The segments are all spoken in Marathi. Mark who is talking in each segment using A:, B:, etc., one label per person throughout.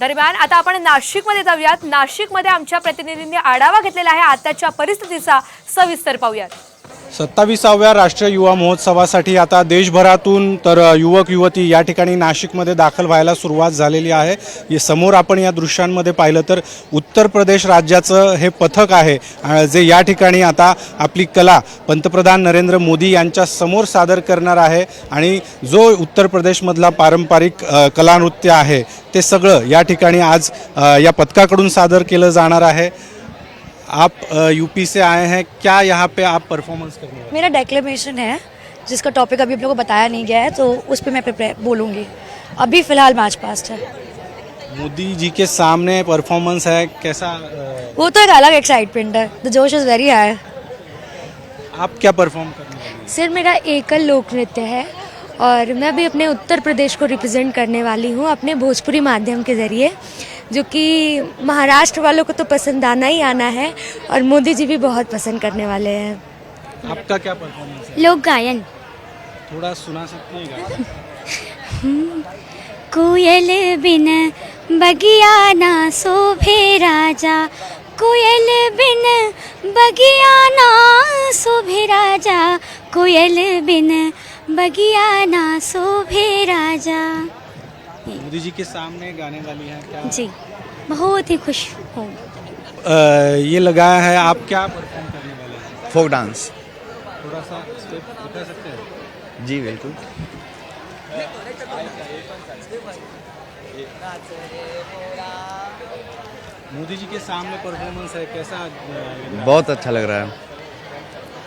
A: दरम्यान आता आपण नाशिकमध्ये जाऊयात। नाशिकमध्ये आमच्या प्रतिनिधींनी आढावा घेतलेला आहे आताच्या परिस्थितीचा, सविस्तर पाहूयात।
B: 27व्या राष्ट्रीय युवा महोत्सवासाठी आता देशभरातून तर युवक युवती या ठिकाणी नाशिकमध्ये दाखल व्हायला सुरुवात झालेली आहे। समोर आपण या दृश्यांमध्ये पाहिलं तर उत्तर प्रदेश राज्याचं हे पथक आहे जे या ठिकाणी आता आपली कला पंतप्रधान नरेंद्र मोदी यांच्या समोर सादर करणार आहे आणि जो उत्तर प्रदेशमधला पारंपरिक कला नृत्य आहे ते सगळं या ठिकाणी आज या पथकाकडून सादर केलं जाणार आहे। आप यूपी से आए हैं, क्या यहाँ पे आप परफॉर्मेंस करने वाले?
C: मेरा डेक्लेमेशन है जिसका टॉपिक अभी आप लोगों को बताया नहीं गया है, तो उस पर मैं बोलूँगी। अभी फ़िलहाल मार्च पास्ट है।
B: मोदी जी के सामने परफॉर्मेंस है, कैसा?
C: वो तो एक अलग एक्साइटमेंट है, द जोश इज़ वेरी हाई।
B: आप क्या परफॉर्म करने वाले हैं?
D: सर मेरा एकल लोक नृत्य है और मैं भी अपने उत्तर प्रदेश को रिप्रेजेंट करने वाली हूँ अपने भोजपुरी माध्यम के ज़रिए, जो कि महाराष्ट्र वालों को तो पसंद आना ही आना है और मोदी जी भी बहुत पसंद करने वाले हैं।
B: आपका क्या परफॉर्मेंस है?
D: लोक गायन।
B: थोड़ा सुना सकते हैं?
D: कोयल बिन बगिया ना शोभे राजा, कोयल बिन बगिया ना शोभे राजा, कोयल बिन बगिया ना शोभे राजा।
B: मोदी जी के सामने गाने वाली हैं क्या?
D: जी बहुत ही खुश हूँ।
B: ये लगाया है, आप क्या परफॉर्म करने वाले हैं?
E: Folk dance.
B: थोड़ा सा स्टेप बता सकते हैं?
E: जी बिल्कुल।
B: मोदी जी के सामने परफॉर्मन्स आहे, कैसा?
E: बहुत अच्छा लग रहा है।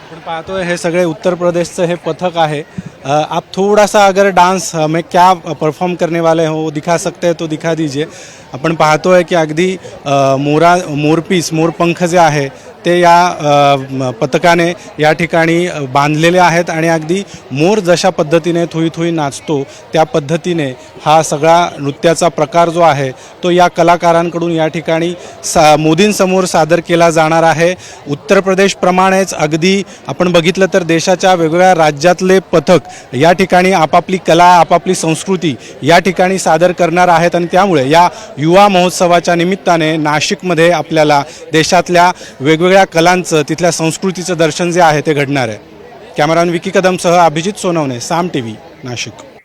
B: आपण पाहतोय हे सगळे उत्तर प्रदेशचं हे पथक आहे। आप थोड़ा सा अगर डांस में क्या परफॉर्म करने वाले हो वो दिखा सकते हैं तो दिखा दीजिए। आपण पाहतोय की अगदी मोरपीस मोरपंख जे आहे ते या पथकाने या ठिकाणी बांधलेले आहेत आणि अगदी मोर जशा पद्धतीने थुई थुई नाचतो त्या पद्धतीने हा सगळा नृत्याचा प्रकार जो आहे तो या कलाकारांकडून या ठिकाणी मोदींसमोर सादर केला जाणार आहे। उत्तर प्रदेशप्रमाणेच अगदी आपण बघितलं तर देशाच्या वेगवेगळ्या राज्यातले पथक या ठिकाणी आपापली कला आपापली संस्कृती या ठिकाणी सादर करणार आहेत आणि त्यामुळे या युवा महोत्सवाच्या निमित्ताने नाशिकमध्ये आपल्याला देशातल्या वेगवेगळ्या कलांचं तिथल्या संस्कृतीचं दर्शन जे आहे ते घडणार आहे। कॅमेरामॅन विकी कदमसह अभिजित सोनवणे, साम टीव्ही, नाशिक।